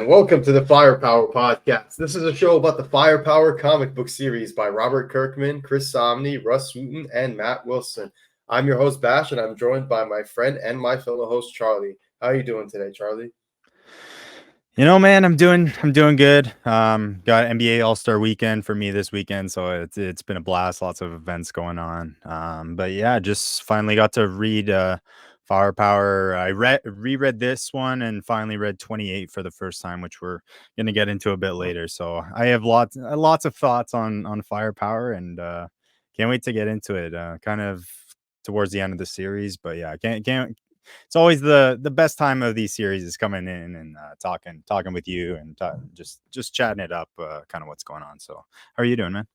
and welcome to the Firepower Podcast. This is a show about the Firepower comic book series by Robert Kirkman, Chris Samnee, Russ Wooten, and Matt Wilson. I'm your host, Bash, and I'm joined by my friend and my fellow host, Charlie. How are you doing today, Charlie? You know, man, I'm doing good. Got NBA All-Star weekend for me this weekend, so it's been a blast. Lots of events going on. But yeah, just finally got to read Firepower. I reread this one and finally read 28 for the first time, which we're gonna get into a bit later. So I have lots of thoughts on Firepower, and can't wait to get into it. Kind of towards the end of the series, but yeah, can't it's always the best time of these series is coming in and talking with you and just chatting it up, kind of what's going on. So how are you doing, man?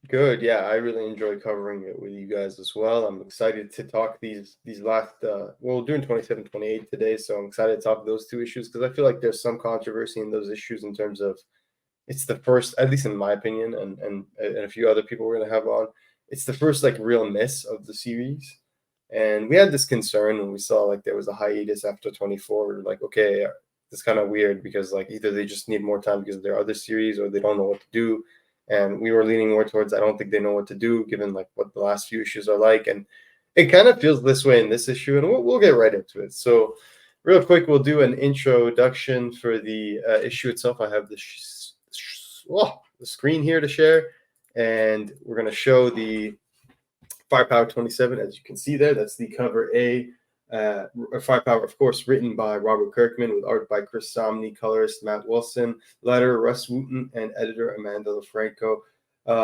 Good. Yeah, I really enjoy covering it with you guys as well. I'm excited to talk these last we're doing 27, 28 today, so I'm excited to talk those two issues because I feel like there's some controversy in those issues in terms of it's the first, at least in my opinion, and a few other people we're gonna have on. It's the first like real miss of the series. And we had this concern when we saw like there was a hiatus after 24. We were like, okay, it's kind of weird because like either they just need more time because of their other series or they don't know what to do. And we were leaning more towards I don't think they know what to do given like what the last few issues are like. And it kind of feels this way in this issue, and we'll get right into it. So real quick, we'll do an introduction for the issue itself. I have the screen here to share, and we're going to show the Firepower 27, as you can see there. That's the cover A. Firepower, of course, written by Robert Kirkman with art by Chris Samnee, colorist Matt Wilson, letter Russ Wooten, and editor Amanda LaFranco.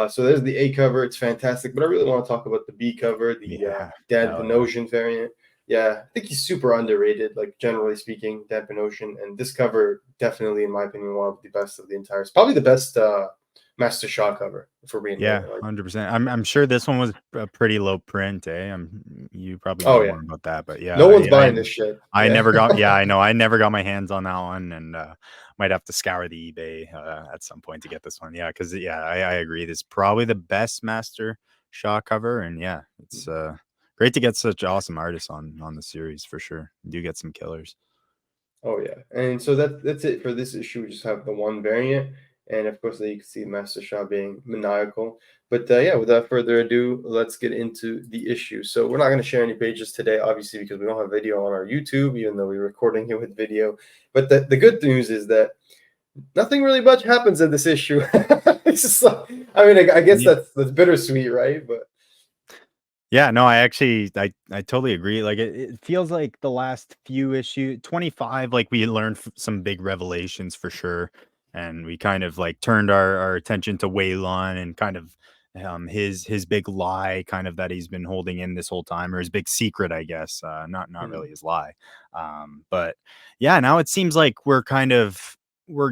So there's the A cover. It's fantastic, but I really want to talk about the B cover, the Dan Panosian variant. Yeah, I think he's super underrated, like generally speaking, Dan Panosian. And this cover, definitely, in my opinion, one of the best of the entire. It's probably the best Master Shaw cover for being 100%. I'm sure this one was a pretty low print, eh? You probably know more about that, but yeah, no one's buying this shit. I never got. Yeah, I know. I never got my hands on that one, and might have to scour the eBay at some point to get this one. Yeah, because I agree. This is probably the best Master Shaw cover, and yeah, it's great to get such awesome artists on the series for sure. You do get some killers. Oh yeah, and so that's it for this issue. We just have the one variant. And of course, there you can see Master Shaw being maniacal. But yeah, without further ado, let's get into the issue. So we're not going to share any pages today, obviously, because we don't have video on our YouTube, even though we're recording it with video. But the good news is that nothing really much happens in this issue. It's just like, I mean, I guess that's bittersweet, right? But yeah, no, I totally agree. Like it feels like the last few issues, 25, like we learned some big revelations for sure. And we kind of like turned our attention to Waylon and kind of his big lie kind of that he's been holding in this whole time, or his big secret, I guess. Not really his lie. But yeah, now it seems like we're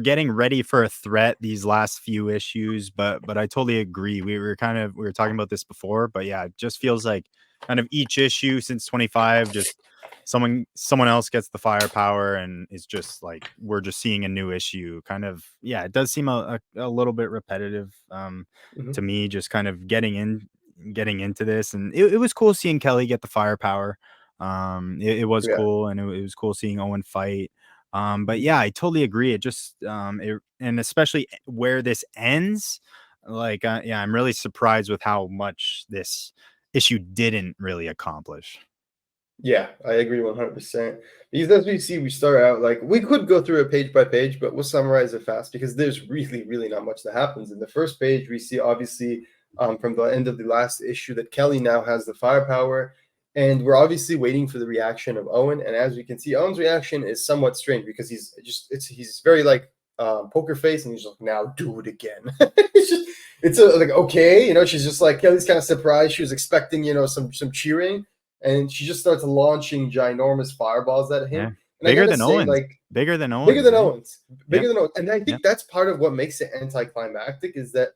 getting ready for a threat these last few issues, but I totally agree. We were talking about this before, but yeah, it just feels like kind of each issue since 25 just someone else gets the firepower and it's just like we're just seeing a new issue kind of. Yeah, it does seem a little bit repetitive to me, just kind of getting into this. And it was cool seeing Kelly get the firepower. It was cool, and it was cool seeing Owen fight. But yeah, I totally agree. It just and especially where this ends, like I'm really surprised with how much this issue didn't really accomplish. Yeah, I agree 100%. Because as we see, we start out like we could go through it page by page, but we'll summarize it fast because there's really, really not much that happens. In the first page, we see obviously from the end of the last issue that Kelly now has the firepower, and we're obviously waiting for the reaction of Owen. And as we can see, Owen's reaction is somewhat strange because he's very like poker face, and he's like, now do it again. it's like okay, she's just like Kelly's kind of surprised. She was expecting some cheering. And she just starts launching ginormous fireballs at him. Yeah. Bigger than Owens. Bigger than Owens. Bigger than Owens. Bigger than Owens. And I think that's part of what makes it anticlimactic is that,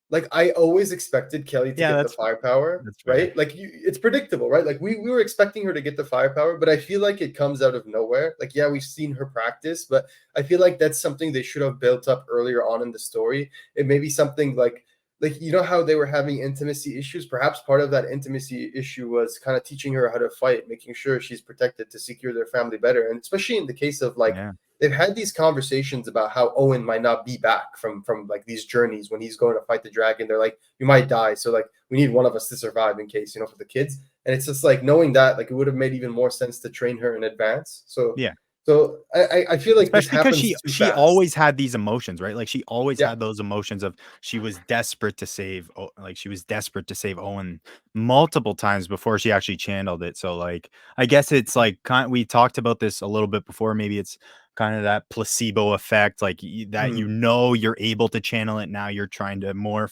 like, I always expected Kelly to get the firepower, right? Like, it's predictable, right? Like, we were expecting her to get the firepower, but I feel like it comes out of nowhere. Like, yeah, we've seen her practice, but I feel like that's something they should have built up earlier on in the story. It may be something like like, you know how they were having intimacy issues? Perhaps part of that intimacy issue was kind of teaching her how to fight, making sure she's protected to secure their family better. And especially in the case of like, Yeah. they've had these conversations about how Owen might not be back from like these journeys when he's going to fight the dragon. They're like, you might die, so like we need one of us to survive in case, for the kids. And it's just like knowing that, like, it would have made even more sense to train her in advance. So Yeah. so I feel like this Especially because happens she too she fast. always had these emotions, right? Like, she always Yeah. had those emotions of she was desperate to save like, she was desperate to save Owen multiple times before she actually channeled it, so, like, I guess it's, like, we talked about this a little bit before, maybe it's kinda that placebo effect, like, that Mm. you're able to channel it, now you're trying to more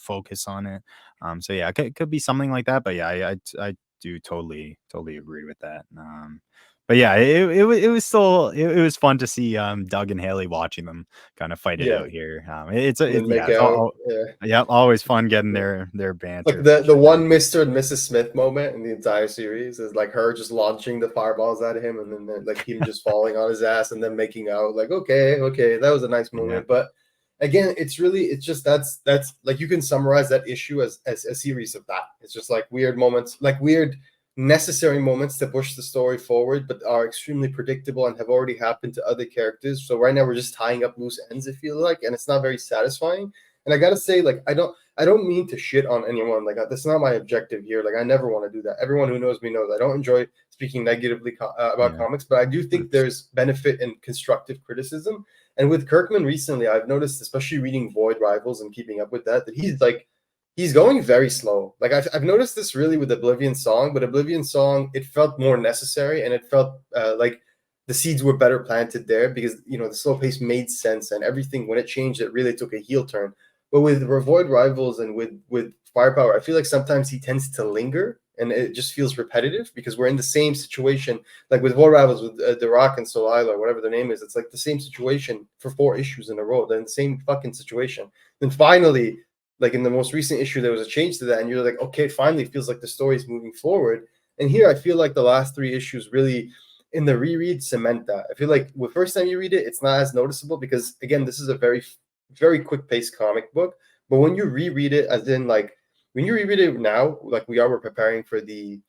focus on it, so, yeah, it could be something like that, but, yeah, I do totally agree with that, but yeah, it was still it was fun to see, Doug and Haley watching them kinda fight it Yeah. out here. And then make Yeah, it's out. all Yeah. yeah, always fun getting Yeah. their Like banter the for the sure. one Mr. and Mrs. Smith moment in the entire series is like her just launching the fireballs at him, and then like him just falling on his ass and then making out. Like, okay, okay, that was a nice Yeah, moment. But again, it's just that's like, you can summarize that issue as a series of that. It's just like weird moments, like weird necessary moments to push the story forward, but are extremely predictable and have already happened to other characters. So right now we're just tying up loose ends, I feel like, and it's not very satisfying. And I gotta say, like, I don't mean to shit on anyone. Like, that's not my objective here. Like, I never want to do that. Everyone who knows me knows I don't enjoy speaking negatively about yeah, comics, but I do think 100%. there's benefit in constructive criticism. And with Kirkman recently, I've noticed, especially reading Void Rivals and keeping up with that he's going very slow. Like, I've noticed this really with Oblivion Song, but Oblivion Song, it felt more necessary, and it felt like the seeds were better planted there, because the slow pace made sense, and everything when it changed, it really took a heel turn. But with Void Rivals and with Firepower, I feel like sometimes he tends to linger, and it just feels repetitive because we're in the same situation. Like with Void Rivals, with The Rock and Soleil, or whatever their name is, it's like the same situation for 4 issues in a row. They're in the same fucking situation. Then finally, like in the most recent issue, there was a change to that, and you're like, okay, finally, it feels like the story's moving forward. And here, I feel like the last 3 issues really, in the reread, cement that. I feel like the first time you read it, it's not as noticeable because, again, this is a very quick paced comic book. But when you reread it, as in like when you reread it now, like we're preparing for the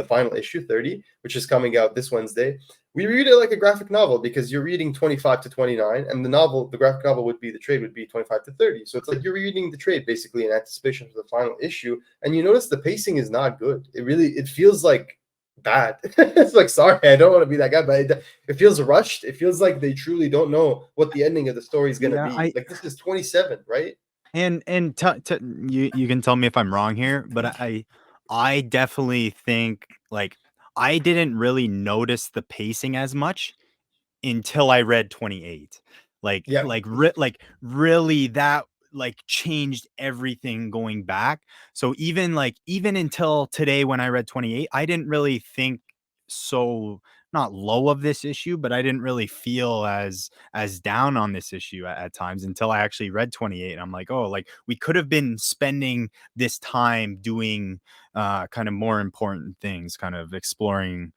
final issue 30, which is coming out this Wednesday. We read it like a graphic novel because you're reading 25 to 29, and the graphic novel the trade would be 25 to 30. So it's like you're reading the trade basically in anticipation for the final issue, and you notice the pacing is not good. It feels like bad. It's like, sorry, I don't want to be that guy, but it feels rushed. It feels like they truly don't know what the ending of the story is going to yeah, be. Like, this is 27, right? and you can tell me if I'm wrong here, but I definitely think, like, I didn't really notice the pacing as much until I read 28. Yeah. Really that, like, changed everything going back. So even until today when I read 28, I didn't really think so, not low of this issue, but I didn't really feel as down on this issue at times until I actually read 28. And I'm like, oh, like, we could have been spending this time doing kind of more important things, kind of exploring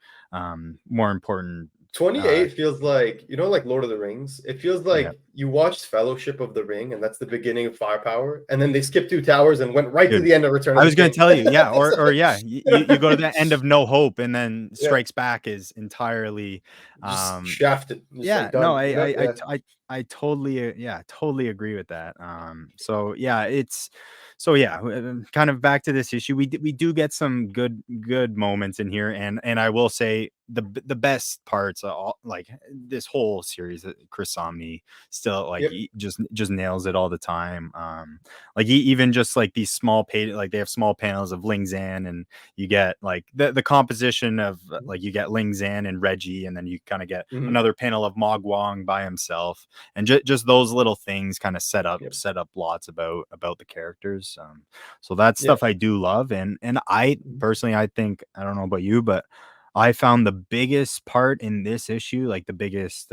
more important 28 feels like, like Lord of the Rings. It feels yeah. like you watched Fellowship of the Ring, and that's the beginning of Firepower, and then they skipped 2 towers and went right to Dude, the end of Return of I the was gonna King. tell you, yeah, or So, yeah, you go to the end of No Hope, and then yeah, Strikes Back is entirely, just um shafted, just yeah, like no, done. Yeah. I totally, yeah, totally agree with that. So yeah, so yeah, kind of back to this issue. We do get some good moments in here, and I will say the best parts, all, like, this whole series, Chris Samnee still, like, Yep. he just nails it all the time. Like, even just like these like, they have small panels of Ling Zan, and you get like the composition of, like, you get Ling Zan and Reggie, and then you kind of get Mhm. another panel of Mogwang by himself, and just those little things kind of Yep. set up lots about the characters. So that Yeah. stuff I do love, and I Mhm. personally, I think, I don't know about you, but I found the biggest part in this issue, like the biggest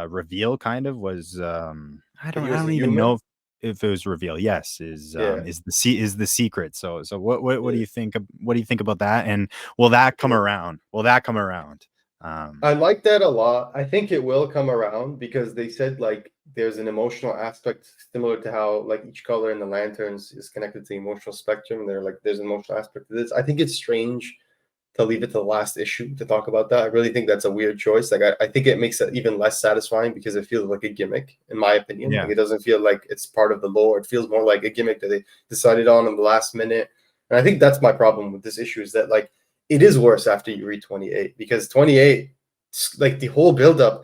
reveal, kind of, was, That he I was don't a even know human. if it was reveal. Yes, Yeah. is the secret. So what do Yeah. you think? What do you think about that? And will that come Yeah. around? Will that come around? I like that a lot. I think it will come around because they said like there's an emotional aspect similar to how like each color in the lanterns is connected to the emotional spectrum. They're like there's an emotional aspect to this. I think it's strange to leave it to the last issue to talk about that. I really think that's a weird choice. Like I think it makes it even less satisfying because it feels like a gimmick, in my opinion. Yeah. Like it doesn't feel like it's part of the lore. It feels more like a gimmick that they decided on in the last minute. And I think that's my problem with this issue is that like it is worse after you read 28 because 28, like the whole buildup,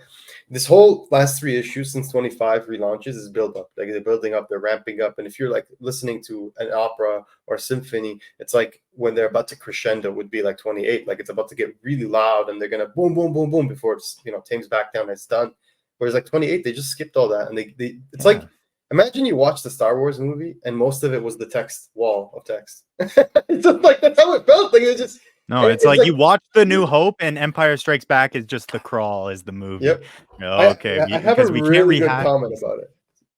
this whole last three issues since 25 relaunches is build up. Like they're building up, they're ramping up. And if you're like listening to an opera or a symphony, it's like when they're about to crescendo would be like 28. Like it's about to get really loud and they're gonna boom, boom, boom, boom before it's tames back down and it's done. Whereas like 28, they just skipped all that. And they it's like imagine you watch the Star Wars movie and most of it was the text wall of text. It's just like that's how it felt. Like it just No, it's like you watch The New Hope and Empire Strikes Back is just the crawl is the movie. Yep. Okay, I have a because we can't really good rehash comment these. about it.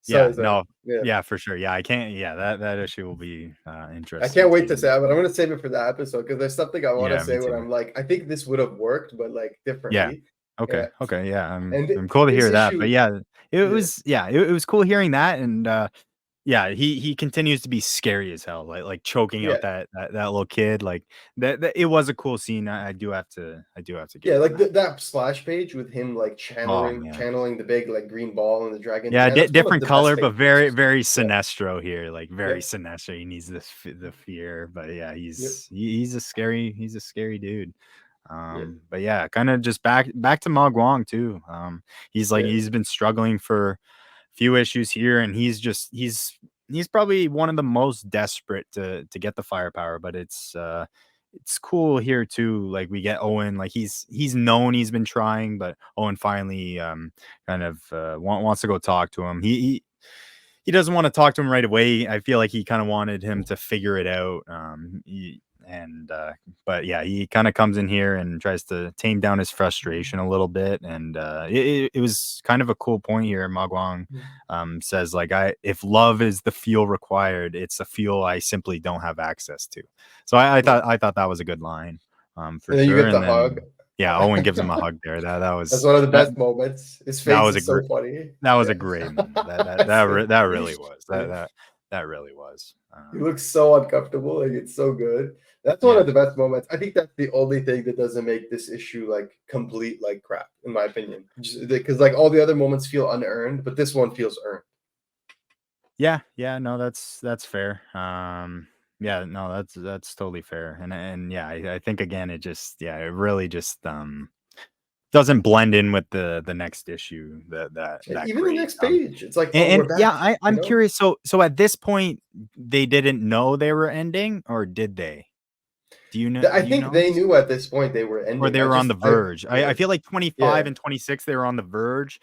Yeah, Sorry. no, Yeah. yeah, for sure. Yeah, I can't. Yeah, that issue will be I interesting. can't wait to say it, but I'm gonna save it for that episode because there's something I want to Yeah, me say when too. I'm like, I think this would have worked, but like Yeah. differently. Okay. Yeah. Okay. Yeah. And I'm cool to this hear that. But issue, yeah, it yeah, was. Yeah, it was cool hearing that. And yeah, he continues to be scary as hell. Like choking out yeah, that little kid. Like that. It was a cool scene. I do have to. I do have to give yeah, him like that. that splash page with him like Oh channeling man. channeling the big like green ball and the dragon. Yeah, Man, that's one of different the best color, but pages. very Yeah, Sinestro here, like very yep, Sinestro. He needs the fear, but yeah, yep, he's a scary dude. yep, But yeah, kind of just back to Ma Guang too. He's like yeah. he's been struggling for a few issues here, and he's probably one of the most desperate to get the firepower. But it's cool here too. Like we get Owen, like he's known he's been trying, but Owen finally kind of wants to go talk to him. He doesn't want to talk to him right away. I feel like he kind of wanted him to figure it out. And but yeah, he kind of comes in here and tries to tame down his frustration a little bit. And it was kind of a cool point here. Magwang says like, if love is the fuel required, it's a fuel I simply don't have access to. So I thought that was a good line, for And then you sure. get the And hug. then yeah, Owen gives him a hug there. That That's was one of the best moments. His that face was a is so great funny. that was Yeah. a great moment. So- That really was. yeah. That really was. He looks so uncomfortable. Like it's so good. That's one Yeah. of the best moments. I think that's the only thing that doesn't make this issue like complete like crap, in my opinion. Because like all the other moments feel unearned, but this one feels earned. Yeah, no, that's fair. Yeah, no, that's totally fair. And yeah, I think again it just it really just doesn't blend in with the next issue that Even the great. next page, it's like, oh, And we're yeah, back. I'm curious. So at this point, they didn't know they were ending, or did they? I Do you think know they this? knew at this point they were Or ending. they were on the verge? I Yeah, feel like 25 yeah. and 26, they were on the verge.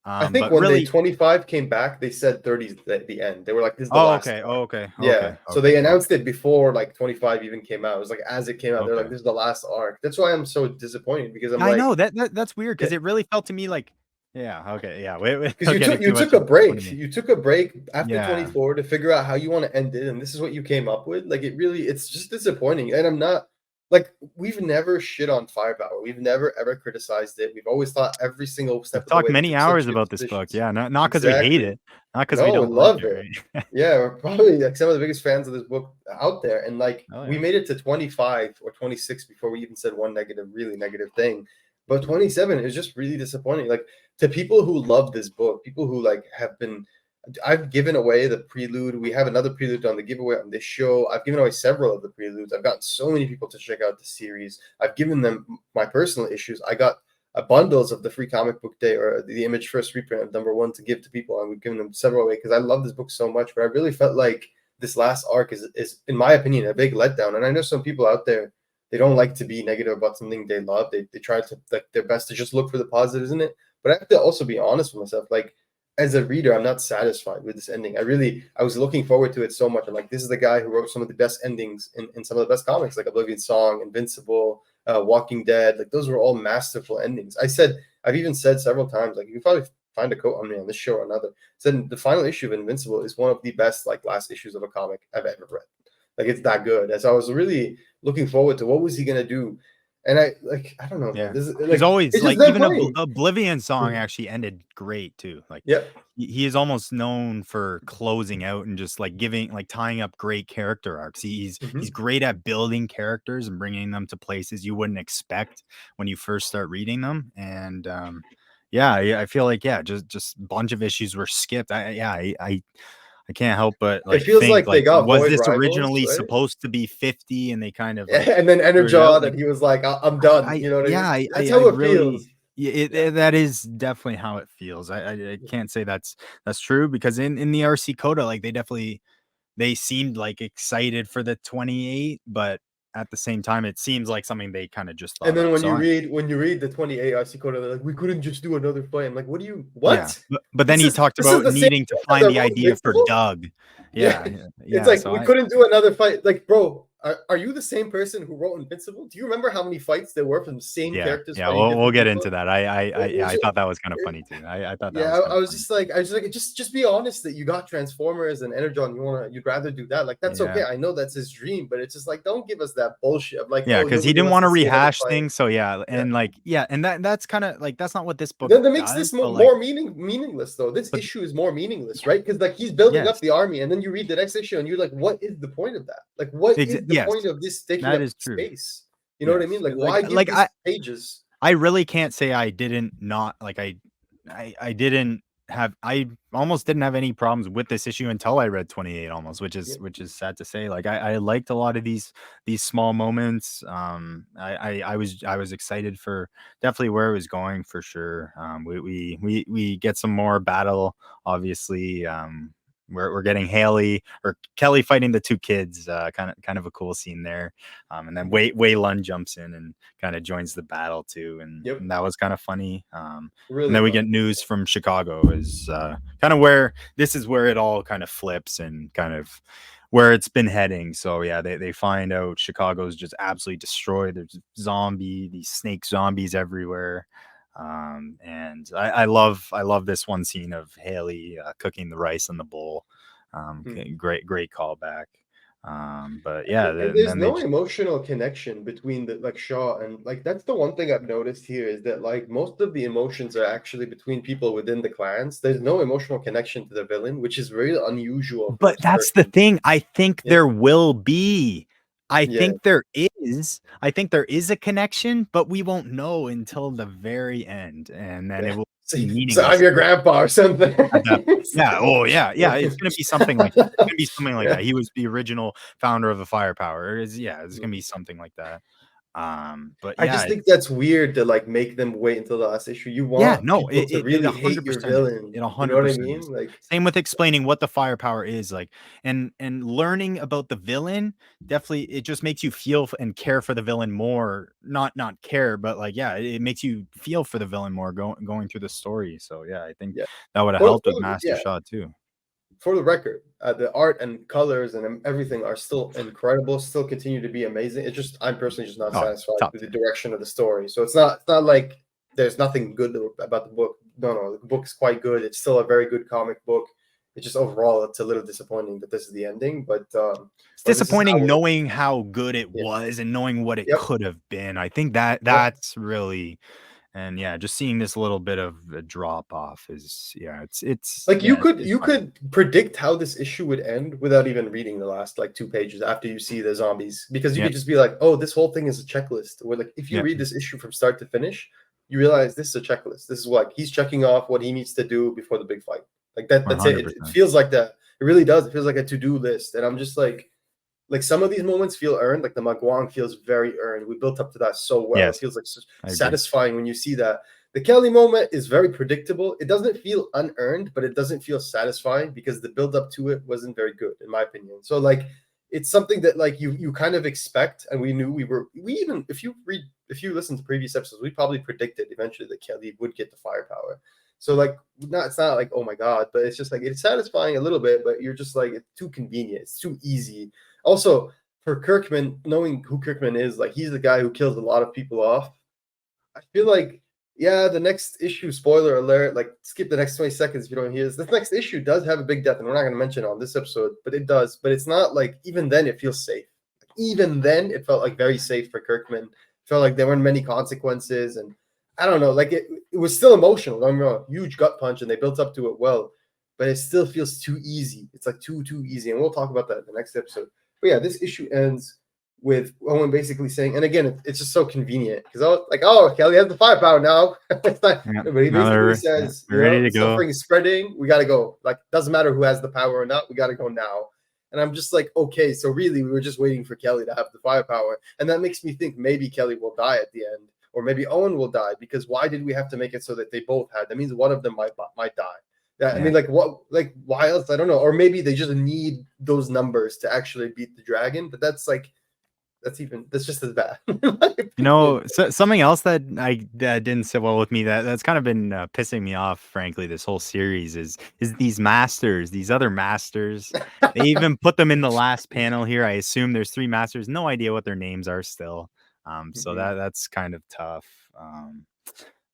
I think But when they really 25 came back, they said 30 is the end. They were like, this is the oh, last okay. arc. Oh, okay. Yeah. Okay. So Okay. they Okay. announced it before like 25 even came out. It was like as it came out, they're like, Okay. this is the last arc. That's why I'm so disappointed because I'm I like, know that's weird yeah, because it really felt to me like yeah, okay, yeah. Wait, because getting you too much took a into what I break. mean. You took a break after Yeah. 24 to figure out how you want to end it, and this is what you came up with. Like it really, it's just disappointing. And I'm not like we've never shit on Firepower. We've never ever criticized it. We've always thought every single step We've of the talked way they many took such hours good about this book. decisions. Yeah, not because we hate Exactly. it, not because we No, we don't like love it, it. right? Yeah, we're probably like some of the biggest fans of this book out there. And like Oh we yeah. made it to 25 or 26 before we even said one negative, really negative thing. But 27 is just really disappointing. Like to people who love this book, people who like have been I've given away the prelude. We have another prelude on the giveaway on this show. I've given away several of the preludes. I've gotten so many people to check out the series. I've given them my personal issues. I got bundles of the free comic book day or the Image first reprint of #1 to give to people, and we've given them several away because I love this book so much. But I really felt like this last arc is in my opinion a big letdown. And I know some people out there, they don't like to be negative about something they love. They try to like their best to just look for the positives in it. But I have to also be honest with myself. Like as a reader, I'm not satisfied with this ending. I was looking forward to it so much. I'm like, this is the guy who wrote some of the best endings in some of the best comics, like Oblivion Song, Invincible, Walking Dead. Like those were all masterful endings. I've even said several times, like you can probably find a quote on me on this show or another. Said the final issue of Invincible is one of the best like last issues of a comic I've ever read. Like it's that good. As I was really looking forward to what was he gonna do. And I don't know, man. Yeah. This is He's like always it's just like them even playing. Oblivion song actually ended great too. Like Yep. he is almost known for closing out and just like giving like tying up great character arcs. He's Hmm. great at building characters and bringing them to places you wouldn't expect when you first start reading them. And yeah, I feel like yeah, just a bunch of issues were skipped. I can't help but It like feels think like they like got was void this rivals, originally right? supposed to be 50 and they kind of like And then threw it out Energon, like and he was like, I'm done. I You know what I yeah, mean? That's I how it feels. really yeah, Yeah. that is definitely how it feels. I can't say that's true because in the RC Coda, like they seemed like excited for the 28, but at the same time, it seems like something they kind of just And thought then up. So I when you read the 28 IC Coda, they're like, we couldn't just do another fight. I'm like, yeah, what? but then he talked This is about the same needing to thing that find they're the both idea for invincible? Doug. Yeah. Yeah, It's yeah. like So we I couldn't do another fight. Like, bro, are you the same person who wrote Invincible? Do you remember how many fights there were from the same yeah, characters yeah. fighting We'll different get people? into that. Yeah, I It, thought that was kind of it, funny too. I thought that yeah, was kind I of was funny. just like, just be honest that you got Transformers and Energon. You'd rather do that. Like, that's Yeah. okay. I know that's his dream, but it's just like, don't give us that bullshit of like, Yeah, oh, because he nobody didn't wants want to to see another rehash fight. things. So yeah, Yeah. and like yeah, and that's kind of like that's not what this book Then that makes does. this But like, more meaningless though. This but issue is more meaningless, right? Because like he's building up yes, the army, and then you read the next issue, and you're like, what is the point of that? Like, what is the yes, point of this taking that up is true. space? You know what I Yes, mean? Like, why give like these pages? I really can't say I didn't not like I didn't have I almost didn't have any problems with this issue until I read 28 almost, Yeah. which is sad to say. Like I liked a lot of these small moments. I was excited for definitely where it was going for sure. We get some more battle, obviously. We're getting Haley or Kelly fighting the two kids, kind of a cool scene there. And then Wei Lun jumps in and kind of joins the battle too, Yep. and that was kind of funny. And Really then we fun. get news from Chicago is kind of where this is where it all kind of flips and kind of where it's been heading. So yeah, they find out Chicago's just absolutely destroyed. There's these snake zombies everywhere. And I love this one scene of Haley cooking the rice in the bowl. Hmm. Great callback. But yeah, And and there's then they no emotional connection between the like Shaw and like that's the one thing I've noticed here is that like most of the emotions are actually between people within the clans. There's no emotional connection to the villain, which is very unusual for But that's the Kirkman. thing. I think Yeah, there will be. I yeah. think there is. I think there is a connection, but we won't know until the very end, and then it will be So I'm meaningless your grandpa or something. at that point. Yeah. Oh, yeah. Yeah. It's gonna be something like that. It's gonna be something like Yeah. that. He was the original founder of the firepower. Yeah, it's gonna be something like that. But I yeah, just think it's that's weird to like make them wait until the last issue. You yeah, want no, people to it really hate your 100% is. villain. It You know what I 100% is. mean? Like, Same with explaining what the firepower is like, and learning about the villain. Definitely, it just makes you feel and care for the villain more. Not care, but like yeah, it makes you feel for the villain more going through the story. So yeah, I think yeah. that would have For, helped for with the, Master yeah. Shot too. For the record, the art and colors and everything are still incredible, still continue to be amazing. It's just I'm personally just not Oh, satisfied top with the tier. direction of the story. So it's not like there's nothing good about the book. No, the book's quite good. It's still a very good comic book. It's just overall it's a little disappointing that this is the ending, It's but this is disappointing how it. knowing how good it Yeah. was and knowing what it Yep. could have been. I think Yep. that's really. And yeah, just seeing this little bit of a drop off is yeah, it's Like yeah, it's you fine. could predict how this issue would end without even reading the last like two pages after you see the zombies because you Yep, could just be like, oh, this whole thing is a checklist. Where like if you yep. read this issue from start to finish, you realize this is a checklist. This is what he's checking off what he needs to do before the big fight. Like that's it. It 100%. feels like that. It really does. It feels like a to-do list. And I'm just like some of these moments feel earned. Like the Maguang feels very earned. We built up to that so well. It Yes, feels like I agree. satisfying when you see that. The Kelly moment is very predictable. It doesn't feel unearned, but it doesn't feel satisfying because the build up to it wasn't very good, in my opinion. So like it's something that like you kind of expect, and we knew we even if you listen to previous episodes, we probably predicted eventually that Kelly would get the firepower. So like it's not like oh my god, but it's just like it's satisfying a little bit, but you're just like it's too convenient, it's too easy. Also, for Kirkman, knowing who Kirkman is, like he's the guy who kills a lot of people off. I feel like, yeah, the next issue, spoiler alert, like skip the next 20 seconds if you don't hear this. The next issue does have a big death, and we're not going to mention it on this episode, but it does. But it's not like, even then, it feels safe. Even then, it felt like very safe for Kirkman. It felt like there weren't many consequences, and I don't know, like it was still emotional. Don't get me wrong, huge gut punch, and they built up to it well, but it still feels too easy. It's like too easy, and we'll talk about that in the next episode. But yeah, this issue ends with Owen basically saying, and again, it's just so convenient because I was like, oh, Kelly has the firepower now. It's like, Yeah. but he Now basically says, they're ready to go. suffering is spreading. We got to go. Like, doesn't matter who has the power or not. We got to go now. And I'm just like, okay, so really, we were just waiting for Kelly to have the firepower, and that makes me think maybe Kelly will die at the end, or maybe Owen will die, because why did we have to make it so that they both had? That means one of them might die. Yeah, I mean, like what, like why else? I don't know. Or maybe they just need those numbers to actually beat the dragon. But that's just as bad. So, something else that didn't sit well with me, that's kind of been pissing me off, frankly, this whole series is these masters, these other masters. They even put them in the last panel here. I assume there's 3 masters. No idea what their names are still. So that's kind of tough.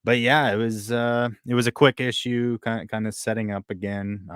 But yeah, it was a quick issue, kind of setting up again.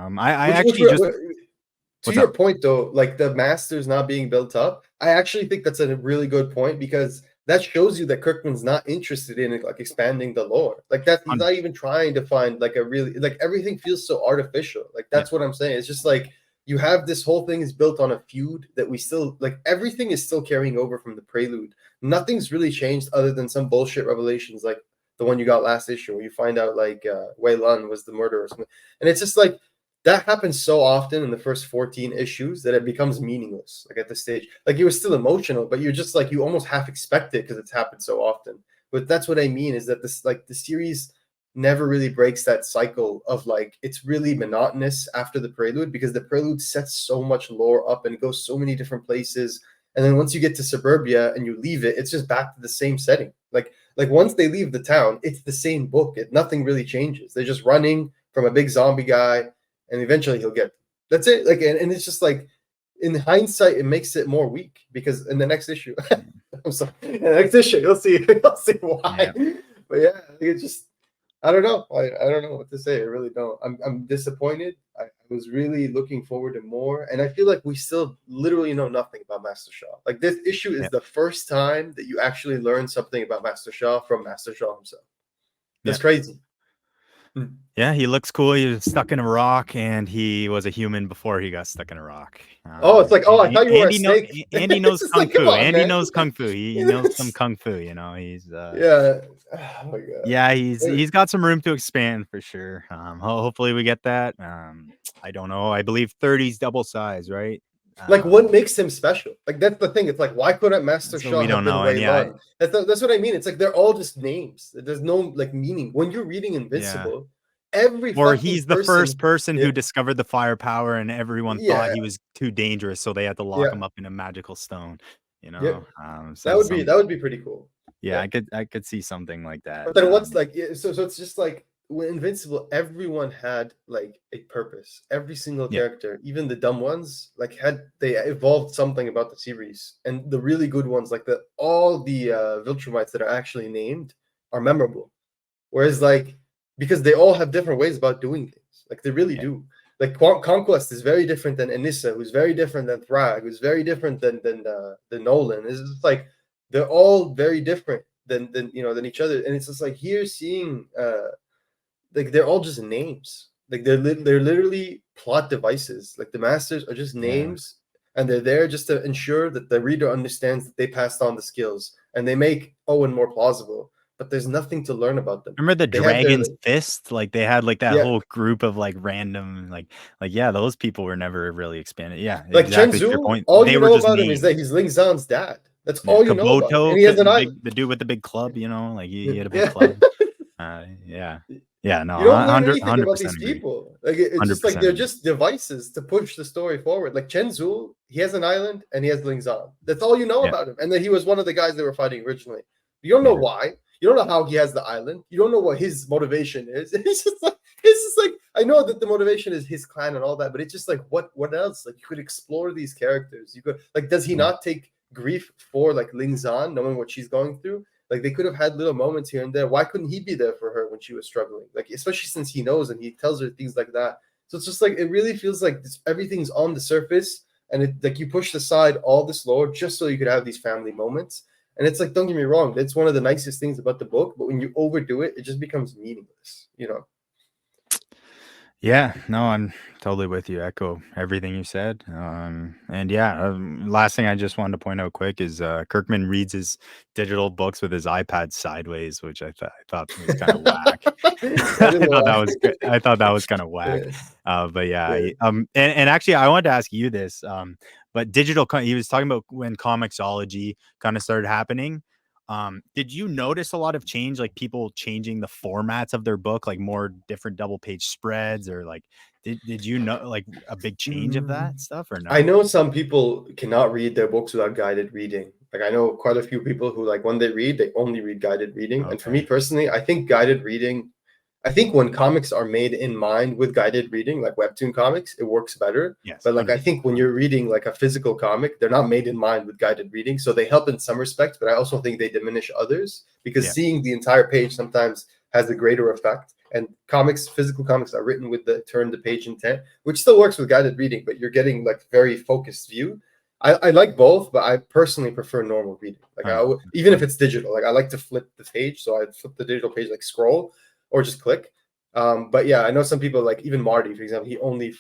To your point, though, like the masters not being built up, I actually think that's a really good point, because that shows you that Kirkman's not interested in like expanding the lore. Like that, he's not even trying to find like a really, like everything feels so artificial. Like that's what I'm saying. It's just like you have this whole thing is built on a feud that we still like. Everything is still carrying over from the prelude. Nothing's really changed other than some bullshit revelations like the one you got last issue where you find out like Wei was the murderer or something. And it's just like that happens so often in the first 14 issues that it becomes meaningless. Like at this stage, like it was still emotional, but you're just like, you almost half expect it because it's happened so often. But that's what I mean, is that this, like the series never really breaks that cycle of like, it's really monotonous after the prelude, because the prelude sets so much lore up and goes so many different places. And then once you get to suburbia and you leave it, it's just back to the same setting. Like once they leave the town, it's the same book. Nothing really changes. They're just running from a big zombie guy, and eventually he'll get. That's it. Like, and it's just like, in hindsight, it makes it more weak, because in the next issue, I'm sorry, in the next issue, you'll see why. Yeah. But yeah, it's just, I don't know. I don't know what to say. I really don't. I'm disappointed. I was really looking forward to more, and I feel like we still literally know nothing about Master Shaw. Like this issue is the first time that you actually learn something about Master Shaw from Master Shaw himself. That's crazy. Yeah, he looks cool. He was stuck in a rock, and he was a human before he got stuck in a rock. It's like, I thought you were a snake. Andy knows kung fu. Andy knows kung fu. He knows some kung fu. You know, he's yeah. Oh my god. Yeah, he's got some room to expand for sure. Hopefully we get that. I don't know. I believe 30's double size, right? Like what makes him special? Like that's the thing. It's like, why couldn't Master Shaw we don't know? Yeah, that's what I mean. It's like they're all just names. There's no like meaning when you're reading Invincible. Or he's the first person who discovered the firepower, and everyone thought he was too dangerous, so they had to lock him up in a magical stone. You know, that would be pretty cool. Yeah, I could see something like that. But then what's like, so it's just like when Invincible, everyone had like a purpose. Every single character, even the dumb ones, like they evolved something about the series. And the really good ones, like all the Viltrumites that are actually named are memorable. Whereas like, because they all have different ways about doing things. Like they really do. Like Conquest is very different than Anissa, who's very different than Thrag, who's very different than Nolan. It's just like they're all very different than each other. And it's just like here seeing like they're all just names. Like they're literally plot devices. Like the masters are just names, and they're there just to ensure that the reader understands that they passed on the skills, and they make Owen more plausible. But there's nothing to learn about them. Remember the Dragon's Fist? Like they had like that whole group of like random like those people were never really expanded. Yeah, like exactly Chen Zhu, all you know about him is that he's Ling Zan's dad. That's all you know about him. And he has the dude with the big club, you know, like he had a big club. Yeah, no, you don't learn anything about these people. Like it's just like they're just devices to push the story forward. Like Chen Zhu, he has an island and he has Ling Zan. That's all you know about him. And then he was one of the guys they were fighting originally. You don't know why. You don't know how he has the island. You don't know what his motivation is. It's just like I know that the motivation is his clan and all that, but it's just like what else? Like you could explore these characters. You could like, does he not take grief for like Ling Zan, knowing what she's going through? Like they could have had little moments here and there. Why couldn't he be there for her when she was struggling? Like especially since he knows and he tells her things like that. So it's just like it really feels like everything's on the surface, and it like you pushed aside all this lore just so you could have these family moments. And it's like, don't get me wrong, that's one of the nicest things about the book, but when you overdo it, it just becomes meaningless, you know. Yeah, no, I'm totally with you. Echo everything you said. And yeah, last thing I just wanted to point out quick is Kirkman reads his digital books with his iPad sideways, which I thought was kind of whack. That is I thought that why. was good. I thought that was kind of whack. Yeah, But yeah, yeah. and actually, I wanted to ask you this. But he was talking about when comicsology kind of started happening. Did you notice a lot of change, like people changing the formats of their book, like more different double page spreads, or like did you know like a big change of Mm, that stuff or I no? know some people cannot read their books without guided reading. Like I know quite a few people who like when they read, they only read guided reading. And for me Okay. personally, I think guided reading, I think when comics are made in mind with guided reading, like webtoon comics, it works better. Yes. But like I 100%. think when you're reading like a physical comic, they're not made in mind with guided reading. So they help in some respects, but I also think they diminish others because Yeah. seeing the entire page sometimes has a greater effect. And comics, physical comics are written with the turn the page intent, which still works with guided reading, but you're getting like very focused view. I like both, but I personally prefer normal reading. Like even if it's digital, like I like to flip the page. So I flip the digital page, like scroll or just click. But yeah, I know some people like even Marty, for example, he only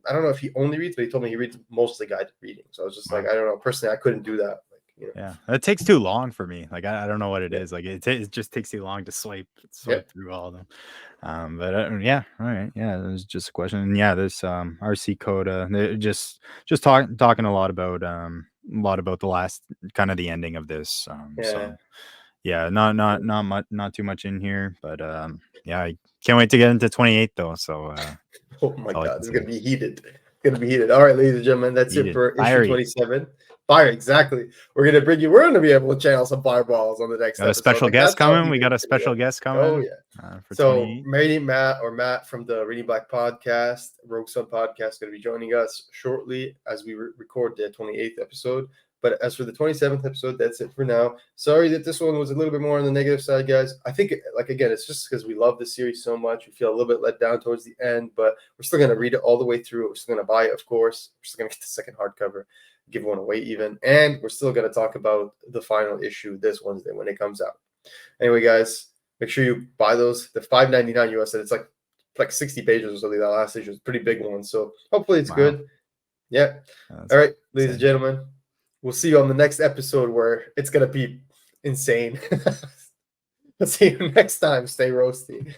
I don't know if he only reads, but he told me he reads mostly guided reading. So I was just like, Wow. I don't know. Personally, I couldn't do that. Like, you know, Yeah, it takes too long for me. Like I don't know what it yeah, is. Like it just takes too long to yeah, swipe through all of them. But yeah, all right, yeah, that was just a question. And yeah, this RC Coda, just talking a lot about the last kind of the ending of this. yeah. So yeah, not much, not too much in here, but yeah, I can't wait to get into 28 though. So Oh my that's all I God, can this is say. gonna be heated. It's gonna be heated. All right, ladies and gentlemen, that's it Needed for issue fiery. 27. Fire, exactly. We're gonna be able to channel some fireballs on the next Got a episode. special Like guest that's how coming. We heated got a it's gonna special get. guest Oh coming yeah. for So 28. Matt from the Reading Black podcast, Rogue Sun podcast, going to be joining us shortly as we record the 28th episode. But as for the 27th episode, that's it for now. Sorry that this one was a little bit more on the negative side, guys. I think, like, again, it's just because we love the series so much. We feel a little bit let down towards the end, but we're still going to read it all the way through. We're still going to buy it, of course. We're still going to get the second hardcover, give one away even. And we're still going to talk about the final issue this Wednesday when it comes out. Anyway, guys, make sure you buy those. The $5.99 US, and it's like 60 pages or something. That last issue is a pretty big one. So hopefully it's Wow, good. Yeah. that's All right, ladies and insane. gentlemen. We'll see you on the next episode where it's gonna be insane. Let's see you next time. Stay roasty.